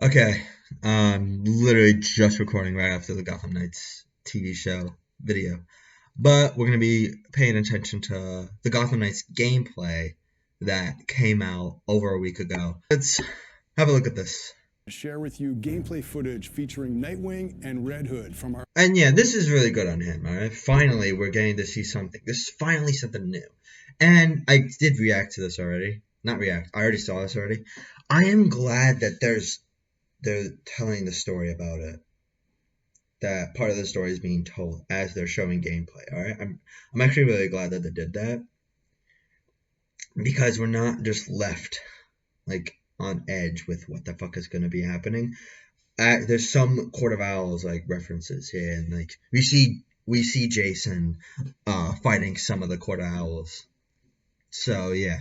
Okay, literally just recording right after the Gotham Knights TV show video. But we're going to be paying attention to the Gotham Knights gameplay that came out over a week ago. Let's have a look at this. Share with you gameplay footage featuring Nightwing and Red Hood from our... And yeah, this is really good on him, alright? Finally, we're getting to see something. This is finally something new. And I did react to this already. Not react, I already saw this already. I am glad that they're telling the story about it. That part of the story is being told as they're showing gameplay. All right, I'm actually really glad that they did that because we're not just left like on edge with what the fuck is going to be happening. There's some Court of Owls like references here, and like we see Jason fighting some of the Court of Owls. So yeah.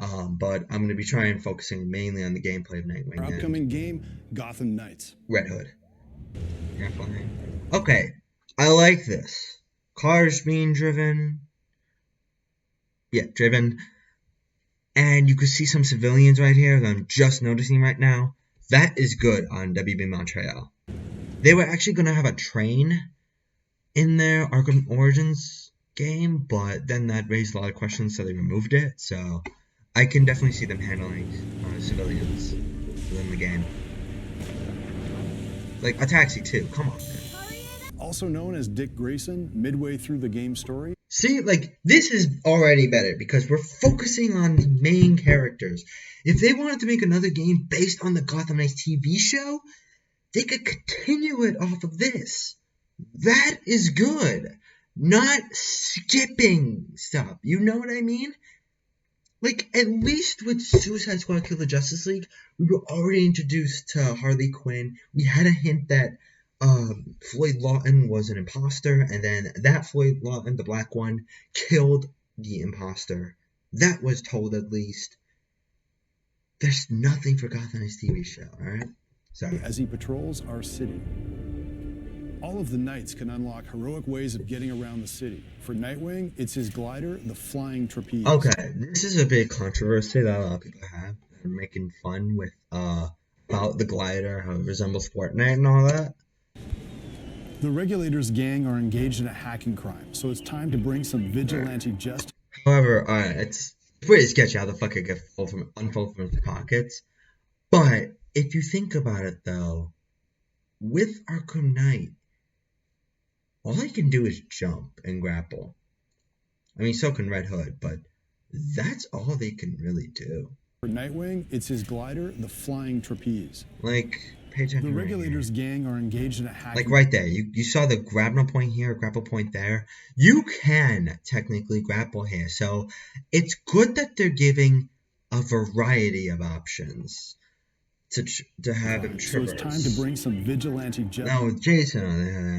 But I'm going to be focusing mainly on the gameplay of Nightwing. Our upcoming game, Gotham Knights. Red Hood. Okay, I like this. Cars being driven. Yeah, driven. And you can see some civilians right here that I'm just noticing right now. That is good on WB Montreal. They were actually going to have a train in their Arkham Origins game, but then that raised a lot of questions, so they removed it. So I can definitely see them handling civilians within the game. Like a taxi too, come on, man. Also known as Dick Grayson, midway through the game story. See, like, this is already better because we're focusing on the main characters. If they wanted to make another game based on the Gotham Knights TV show, they could continue it off of this. That is good. Not skipping stuff. You know what I mean? Like, at least with Suicide Squad Kill the Justice League, we were already introduced to Harley Quinn. We had a hint that Floyd Lawton was an imposter, and then that Floyd Lawton, the black one, killed the imposter. That was told at least. There's nothing for Gotham Knights TV show, alright? Sorry. As he patrols our city. All of the Knights can unlock heroic ways of getting around the city. For Nightwing, it's his glider, the flying trapeze. Okay, this is a big controversy that a lot of people have. They're making fun with about the glider, how it resembles Fortnite and all that. The Regulators gang are engaged in a hacking crime, so it's time to bring some vigilante justice. However, it's pretty sketchy how the fuck it gets unfold from his pockets. But if you think about it, though, with Arkham Knight, all he can do is jump and grapple. I mean, so can Red Hood, but that's all they can really do. For Nightwing, it's his glider, the flying trapeze. Like, pay attention. The Regulators gang are engaged in a hacking... Like right there, you saw the grapple point here, grapple point there. You can technically grapple here, so it's good that they're giving a variety of options to have him traverse. So it's time to bring some vigilante justice. Now with Jason,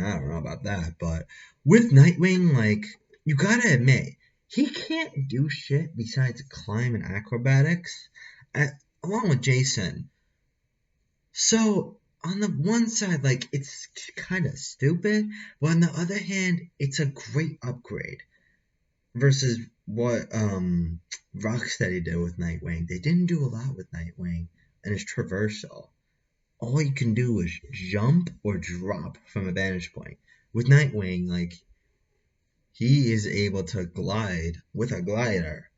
I don't know about that, but with Nightwing, like, you gotta admit, he can't do shit besides climb and acrobatics, along with Jason. So, on the one side, like, it's kind of stupid, but on the other hand, it's a great upgrade versus what Rocksteady did with Nightwing. They didn't do a lot with Nightwing, and it's traversal. All you can do is jump or drop from a vantage point. With Nightwing, like, he is able to glide with a glider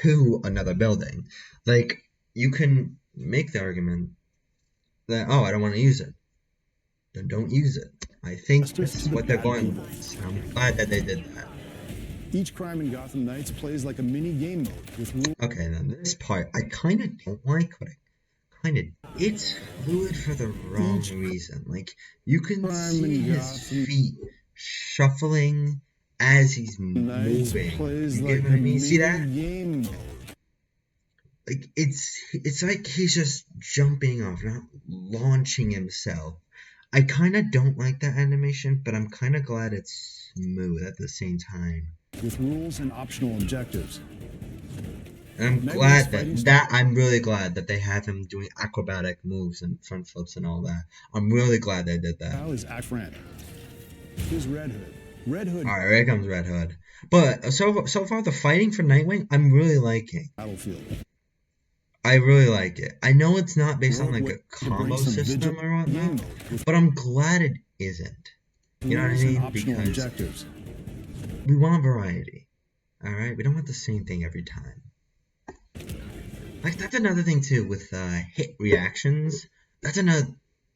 to another building. Like, you can make the argument that, oh, I don't want to use it. Then don't use it. I think that's what they're going with. I'm glad that they did that. Each crime in Gotham Knights plays like a mini game mode with rules. Okay, then this part I kind of don't like, but it's fluid for the wrong reason. Like, you can see his feet shuffling as he's moving. You get what I mean? See that? Like, it's like he's just jumping off, not launching himself. I kind of don't like that animation, but I'm kind of glad it's smooth at the same time. With rules and optional objectives. And I'm glad I'm really glad that they have him doing acrobatic moves and front flips and all that. I'm really glad they did that. Is friend. Here's Red Hood. Red Hood. Alright, here comes Red Hood. But so far the fighting for Nightwing, I'm really liking. Battlefield. I really like it. I know it's not based on Heroic like way a to bring combo some system vigilante or whatnot, mode with but I'm glad it isn't. You know what I rules and mean? optional Because objectives. we want variety. Alright? We don't want the same thing every time. Like, that's another thing too with hit reactions. That's another.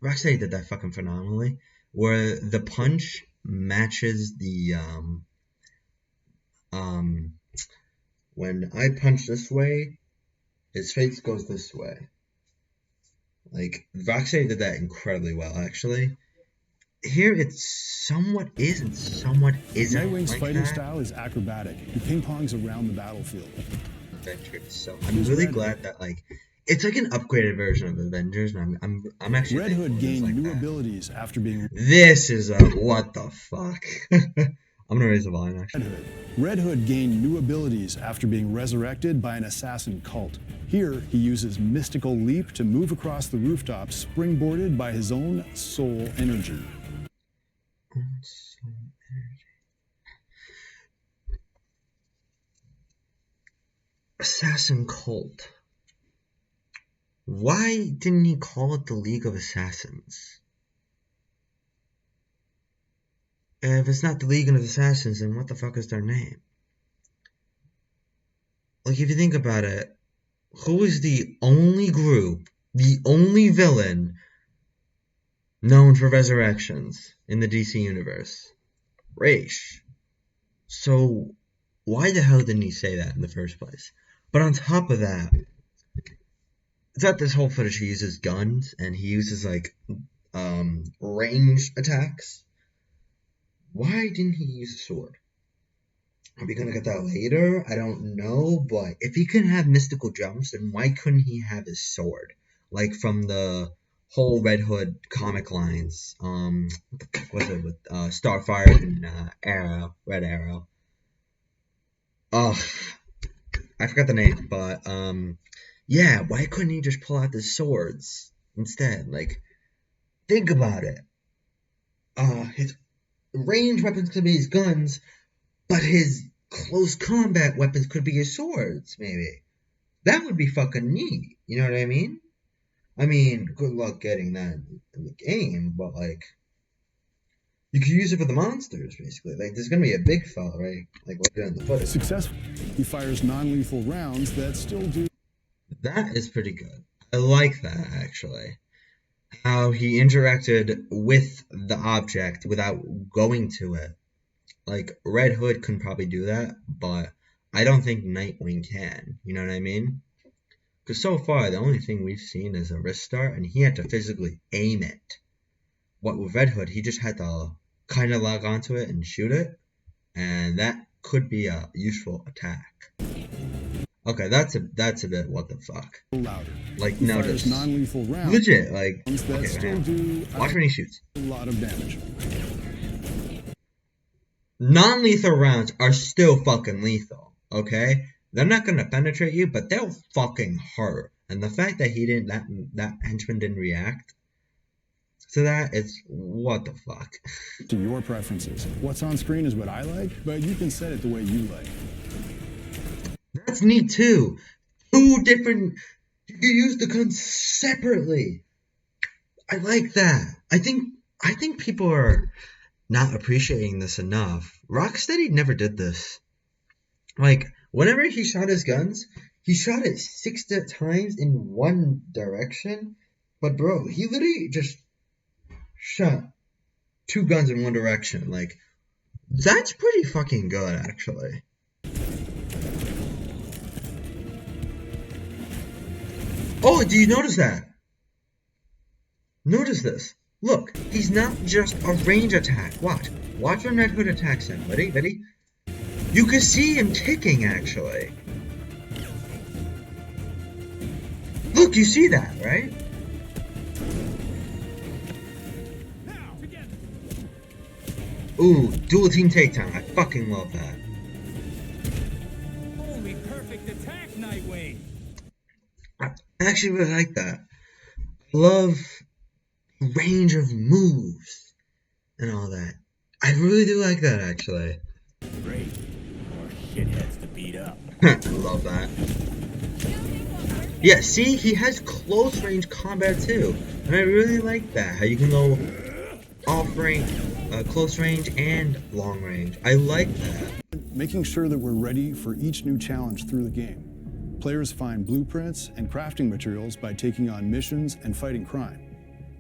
Rocksteady did that fucking phenomenally. Where the punch matches the. When I punch this way, his face goes this way. Like, Rocksteady did that incredibly well, actually. Here it's somewhat is and somewhat isn't Nightwing's like fighting that. style is acrobatic. He ping-pongs around the battlefield. Avengers. So I'm He's really Red Hood. glad that like it's like an upgraded version of Avengers, and I'm actually Red thankful Hood it is gained like new that. abilities after being This is a what the fuck. I'm gonna raise the volume Red actually. Hood. Red Hood gained new abilities after being resurrected by an assassin cult. Here, he uses mystical leap to move across the rooftop, springboarded by his own soul energy. Assassin Cult. Why didn't he call it the League of Assassins? If it's not the League of Assassins, then what the fuck is their name? Like, if you think about it, who is the only group, the only villain known for resurrections in the DC universe? Raish. So, why the hell didn't he say that in the first place? But on top of that, throughout this whole footage, he uses guns and he uses like range attacks. Why didn't he use a sword? Are we gonna get that later? I don't know, but if he can have mystical jumps, then why couldn't he have his sword? Like from the whole Red Hood comic lines. What the fuck was it with Starfire and Arrow, Red Arrow? Oh, I forgot the name, but yeah, why couldn't he just pull out the swords instead? Like, think about it. His range weapons could be his guns, but his close combat weapons could be his swords, maybe. That would be fucking neat. You know what I mean? I mean, good luck getting that in the game, but like, you could use it for the monsters, basically. Like, there's gonna be a big fella, right? Like, right there in the footage. Successful. He fires non-lethal rounds that still do. That is pretty good. I like that, actually. How he interacted with the object without going to it. Like, Red Hood can probably do that, but I don't think Nightwing can. You know what I mean? Because so far, the only thing we've seen is a wrist start, and he had to physically aim it. What with Red Hood, he just had to kind of log onto it and shoot it, and that could be a useful attack. Okay, that's a bit what the fuck. Louder. Like, He notice. fires non-lethal rounds Legit, like, that okay, still man. do Watch when he shoots. a lot of damage. Non-lethal rounds are still fucking lethal, okay? They're not gonna penetrate you, but they'll fucking hurt. And the fact that that henchman didn't react to that, it's what the fuck. To your preferences. What's on screen is what I like, but you can set it the way you like. That's neat too. Two different. You can use the guns separately. I like that. I think people are not appreciating this enough. Rocksteady never did this. Like, whenever he shot his guns, he shot it 6 times in one direction. But bro, he literally just shot 2 guns in one direction. Like, that's pretty fucking good, actually. Oh, do you notice that? Notice this. Look, he's not just a range attack. Watch. Watch when Red Hood attacks him. Ready? Ready? You can see him kicking, actually. Look, you see that, right? Ooh, dual team takedown. I fucking love that. Holy perfect attack, Nightwing! I actually really like that. Love range of moves and all that. I really do like that, actually. Great. More shitheads to beat up. Love that. Okay, Walker. Yeah, see, he has close range combat too, and I really like that. How you can go off range, close range, and long range. I like that. Making sure that we're ready for each new challenge through the game. Players find blueprints and crafting materials by taking on missions and fighting crime.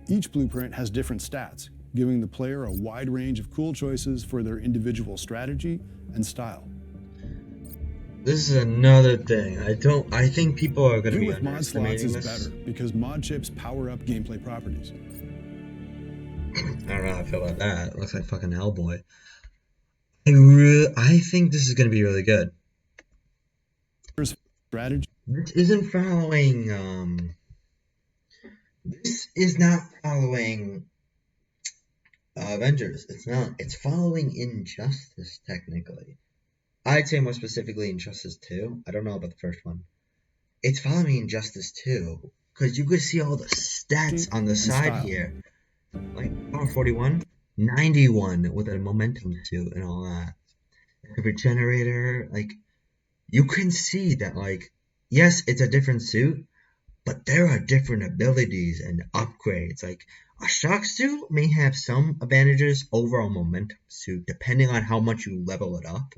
Each blueprint has different stats, giving the player a wide range of cool choices for their individual strategy and style. This is another thing. I think people are going to be With mod slots underestimating is this. better because mod chips power up gameplay properties. I don't know how I feel about that. It looks like fucking Hellboy. I think this is going to be really good. Strategy. This isn't following, this is not following Avengers. It's not. It's following Injustice, technically. I'd say more specifically Injustice 2. I don't know about the first one. It's following Injustice 2, because you could see all the stats on the side here. Like, power 41, 91 with a momentum suit and all that. The regenerator, like, you can see that, like, yes, it's a different suit, but there are different abilities and upgrades. Like, a shock suit may have some advantages over a momentum suit, depending on how much you level it up.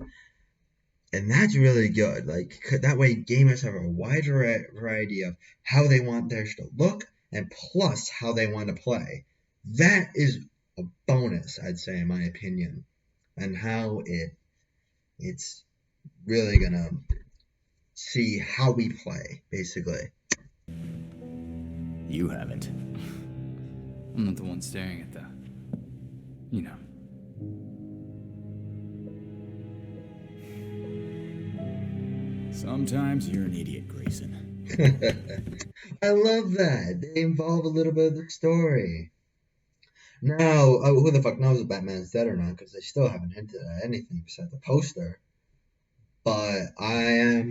And that's really good. Like, that way gamers have a wide variety of how they want theirs to look, and plus how they want to play. That is a bonus, I'd say, in my opinion, and how it's really gonna see how we play, basically. You haven't. I'm not the one staring at the... you know. Sometimes you're an idiot, Grayson. I love that. They involve a little bit of the story. Now, who the fuck knows if Batman's dead or not, because they still haven't hinted at anything besides the poster. But I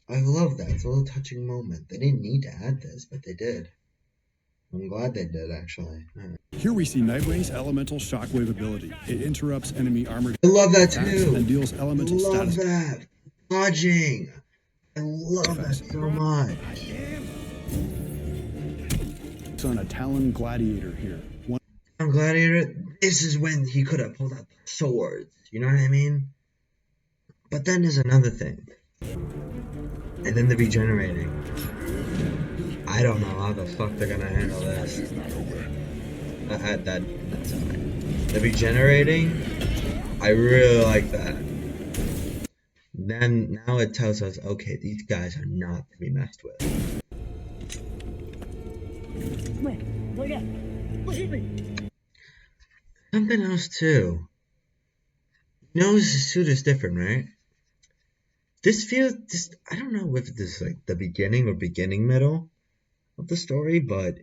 love that. It's a little touching moment. They didn't need to add this, but they did. I'm glad they did, actually. Here we see Nightwing's elemental shockwave ability. It interrupts enemy armored I love that attacks too. and deals elemental Love status. that. Dodging. I love that so much. It's on a Talon Gladiator here. On Gladiator, this is when he could have pulled out the swords. You know what I mean? But then there's another thing. And then the regenerating. I don't know how the fuck they're gonna handle this. That's alright. The regenerating, I really like that. Then now it tells us, okay, these guys are not to be messed with. Something else too. His suit is different, right? I don't know if this is like the beginning or middle of the story, but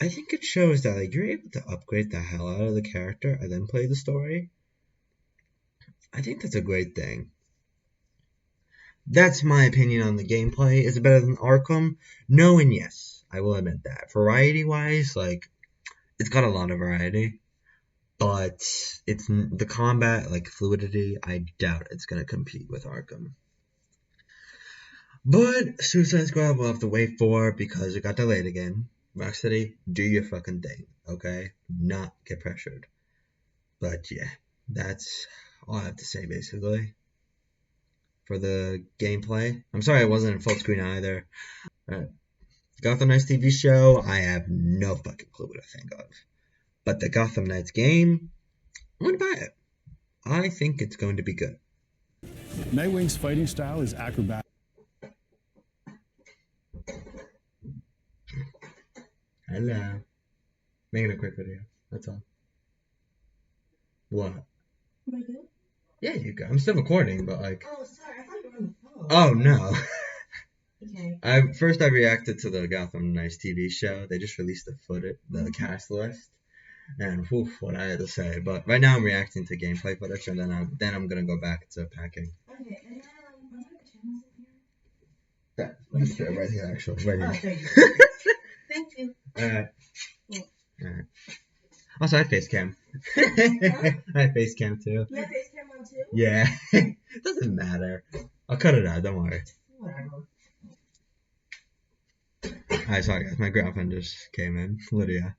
I think it shows that like you're able to upgrade the hell out of the character and then play the story. I think that's a great thing. That's my opinion on the gameplay. Is it better than Arkham? No and yes. I will admit that. Variety-wise, like, it's got a lot of variety. But it's the combat, like, fluidity, I doubt it's going to compete with Arkham. But Suicide Squad we'll have to wait for because it got delayed again. Rocksteady, do your fucking thing, okay? Not get pressured. But yeah, that's all I have to say basically for the gameplay. I'm sorry I wasn't in full screen either. Gotham Knights TV show, I have no fucking clue what to think of. But the Gotham Knights game, I'm going to buy it. I think it's going to be good. Nightwing's fighting style is acrobatic. Hello. Making a quick video. That's all. What? Am I good? Yeah, you go. I'm still recording, but like. Oh, sorry. I thought you were on the phone. Oh no. Okay. I reacted to the Gotham Knights TV show. They just released the cast list, and whew, what I had to say. But right now I'm reacting to gameplay footage, and then I'm gonna go back to packing. Okay. And what are the channels in here? Just right here, actually, right Oh, here. thank you. Thank you. Alright. Yeah. Alright. Also, I have face cam. I have face cam too. You have face cam on too? Yeah. Doesn't matter. I'll cut it out. Don't worry. Whatever. Alright, sorry guys. My girlfriend just came in. Lydia.